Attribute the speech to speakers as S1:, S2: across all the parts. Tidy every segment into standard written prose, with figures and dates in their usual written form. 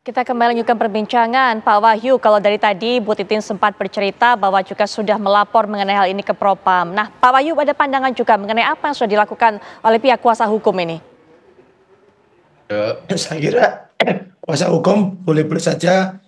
S1: Kita kembali lanjutkan perbincangan. Pak Wahyu, kalau dari tadi Bu Titin sempat bercerita bahwa juga sudah melapor mengenai hal ini ke Propam. Nah, Pak Wahyu ada pandangan juga mengenai apa yang sudah dilakukan oleh pihak kuasa hukum ini?
S2: Saya kira kuasa hukum boleh-boleh saja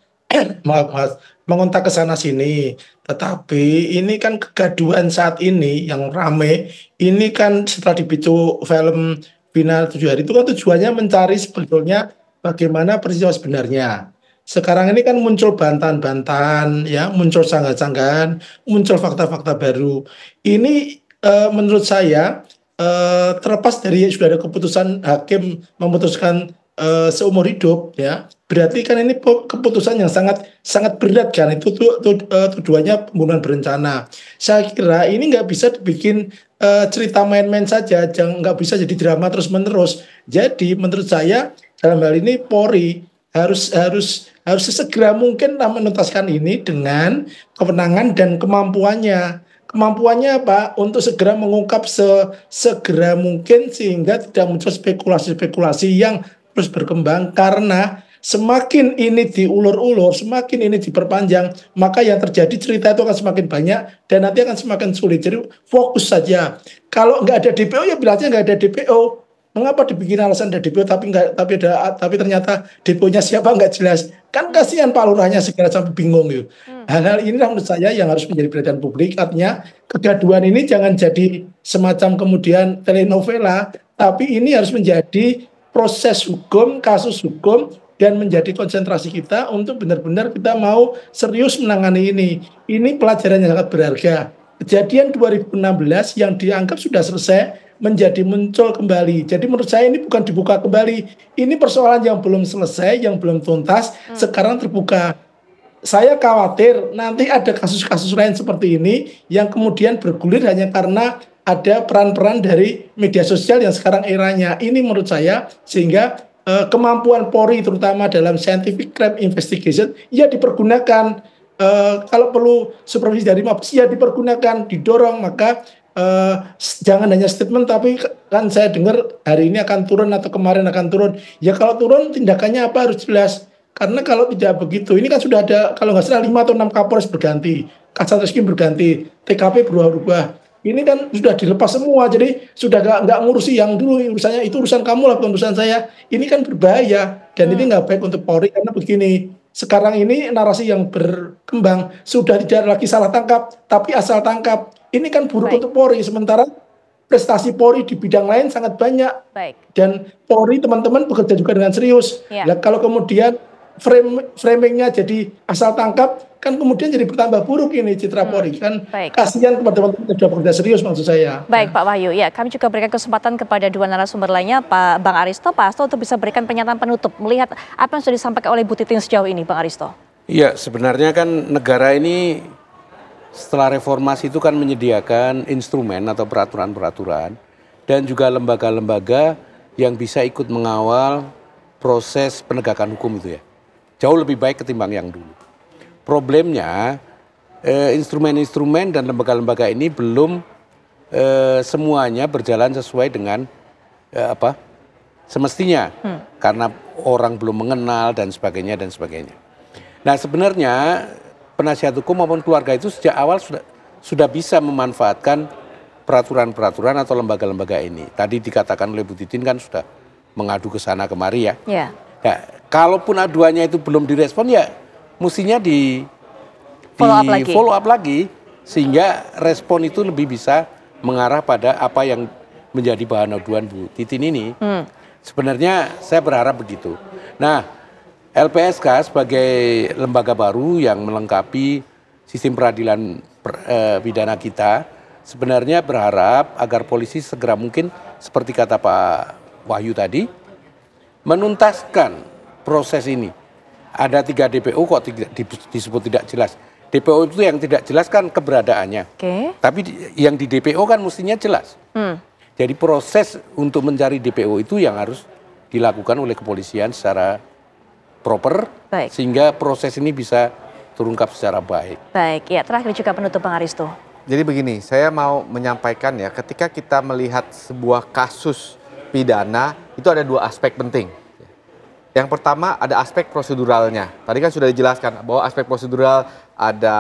S2: maaf, Mas, mengontak ke sana sini. Tetapi ini kan kegaduhan saat ini yang rame, ini kan setelah dipicu film Final 7 Hari itu kan tujuannya mencari sebetulnya bagaimana peristiwa sebenarnya. Sekarang ini kan muncul bantahan-bantahan, ya, muncul sanggah-sanggahan, muncul fakta-fakta baru. Ini menurut saya terlepas dari sudah ada keputusan hakim memutuskan seumur hidup, ya, berarti kan ini keputusan yang sangat sangat berat kan, itu tuduhannya pembunuhan berencana. Saya kira ini nggak bisa dibikin cerita main-main saja, jangan, nggak bisa jadi drama terus menerus. Jadi menurut saya dalam hal ini Polri harus sesegera mungkin lah menuntaskan ini dengan kewenangan dan kemampuannya apa untuk segera mengungkap segera mungkin sehingga tidak muncul spekulasi-spekulasi yang terus berkembang, karena semakin ini diulur-ulur, semakin ini diperpanjang, maka yang terjadi cerita itu akan semakin banyak dan nanti akan semakin sulit. Jadi fokus saja. Kalau nggak ada DPO ya bilangnya nggak ada DPO. Mengapa dibikin alasan ada DPO tapi ternyata DPO-nya siapa nggak jelas. Kan kasihan Pak Lurahnya segera sampai bingung gitu. Hal-hal ini menurut saya yang harus menjadi perhatian publik. Artinya kegaduhan ini jangan jadi semacam kemudian telenovela, tapi ini harus menjadi proses hukum, kasus hukum, dan menjadi konsentrasi kita untuk benar-benar kita mau serius menangani ini. Ini pelajaran yang sangat berharga. Kejadian 2016 yang dianggap sudah selesai menjadi muncul kembali. Jadi menurut saya ini bukan dibuka kembali. Ini persoalan yang belum selesai, yang belum tuntas, sekarang terbuka. Saya khawatir nanti ada kasus-kasus lain seperti ini yang kemudian bergulir hanya karena ada peran-peran dari media sosial yang sekarang eranya. Ini menurut saya sehingga kemampuan Polri terutama dalam scientific crime investigation ya dipergunakan. Kalau perlu supervisi dari Mabes ya dipergunakan, didorong, maka jangan hanya statement tapi kan saya dengar hari ini akan turun atau kemarin akan turun. Ya kalau turun tindakannya apa harus jelas. Karena kalau tidak begitu, ini kan sudah ada kalau nggak salah 5 atau 6 Kapolres berganti, Kasat Reskrim berganti, TKP berubah-ubah. Ini kan sudah dilepas semua, jadi sudah nggak ngurusi yang dulu urusannya itu urusan kamu lah, bukan urusan saya. Ini kan berbahaya dan ini nggak baik untuk Polri karena begini. Sekarang ini narasi yang berkembang sudah tidak lagi salah tangkap, tapi asal tangkap. Ini kan buruk untuk Polri, sementara prestasi Polri di bidang lain sangat banyak. Dan Polri teman-teman bekerja juga dengan serius. Nah, kalau kemudian framingnya jadi asal tangkap, kan kemudian jadi bertambah buruk ini citra Polri. Kan kasihan kepada teman-teman yang sudah bekerja serius maksud saya.
S1: Baik Pak Wahyu, ya kami juga berikan kesempatan kepada dua narasumber lainnya, Bang Aristo, Pak Hasto, untuk bisa berikan pernyataan penutup melihat apa yang sudah disampaikan oleh Bu Titin sejauh ini, Bang Aristo.
S3: Iya, sebenarnya kan negara ini setelah reformasi itu kan menyediakan instrumen atau peraturan-peraturan dan juga lembaga-lembaga yang bisa ikut mengawal proses penegakan hukum itu ya. Jauh lebih baik ketimbang yang dulu. Problemnya instrumen-instrumen dan lembaga-lembaga ini belum semuanya berjalan sesuai dengan semestinya. Karena orang belum mengenal dan sebagainya dan sebagainya. Nah sebenarnya penasihat hukum maupun keluarga itu sejak awal sudah bisa memanfaatkan peraturan-peraturan atau lembaga-lembaga ini. Tadi dikatakan oleh Bu Titin kan sudah mengadu ke sana kemari ya. Nah, kalaupun aduannya itu belum direspon ya mestinya di follow up lagi sehingga respon itu lebih bisa mengarah pada apa yang menjadi bahan aduan Bu Titin ini. Sebenarnya saya berharap begitu. Nah, LPSK sebagai lembaga baru yang melengkapi sistem peradilan pidana kita sebenarnya berharap agar polisi segera mungkin seperti kata Pak Wahyu tadi menuntaskan proses ini. Ada 3 DPO kok disebut tidak jelas. DPO itu yang tidak jelas kan keberadaannya. Tapi yang di DPO kan mestinya jelas. Jadi proses untuk mencari DPO itu yang harus dilakukan oleh kepolisian secara proper, sehingga proses ini bisa terungkap secara baik.
S1: Baik, ya terakhir juga penutup Bang Aristo.
S4: Jadi begini, saya mau menyampaikan ya, ketika kita melihat sebuah kasus pidana, itu ada 2 aspek penting. Yang pertama ada aspek proseduralnya. Tadi kan sudah dijelaskan bahwa aspek prosedural ada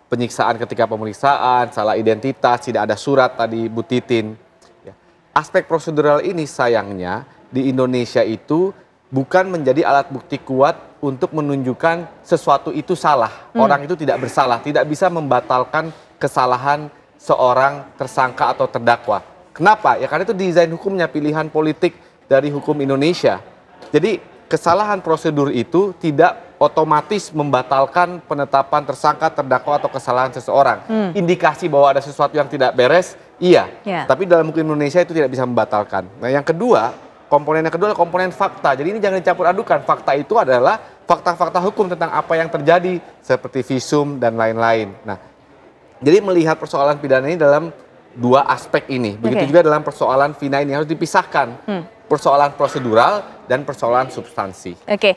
S4: penyiksaan ketika pemeriksaan, salah identitas, tidak ada surat tadi Bu Titin. Ya. Aspek prosedural ini sayangnya di Indonesia itu bukan menjadi alat bukti kuat untuk menunjukkan sesuatu itu salah. Orang itu tidak bersalah, tidak bisa membatalkan kesalahan seorang tersangka atau terdakwa. Kenapa? Ya karena itu desain hukumnya, pilihan politik dari hukum Indonesia. Jadi kesalahan prosedur itu tidak otomatis membatalkan penetapan tersangka, terdakwa atau kesalahan seseorang. Indikasi bahwa ada sesuatu yang tidak beres, iya. Tapi dalam hukum Indonesia itu tidak bisa membatalkan. Nah yang kedua, komponen yang kedua adalah komponen fakta. Jadi ini jangan dicampur adukan. Fakta itu adalah fakta-fakta hukum tentang apa yang terjadi, seperti visum dan lain-lain. Nah, jadi melihat persoalan pidana ini dalam dua aspek ini. Begitu juga dalam persoalan pidana ini harus dipisahkan. Persoalan prosedural dan persoalan substansi.
S1: Oke,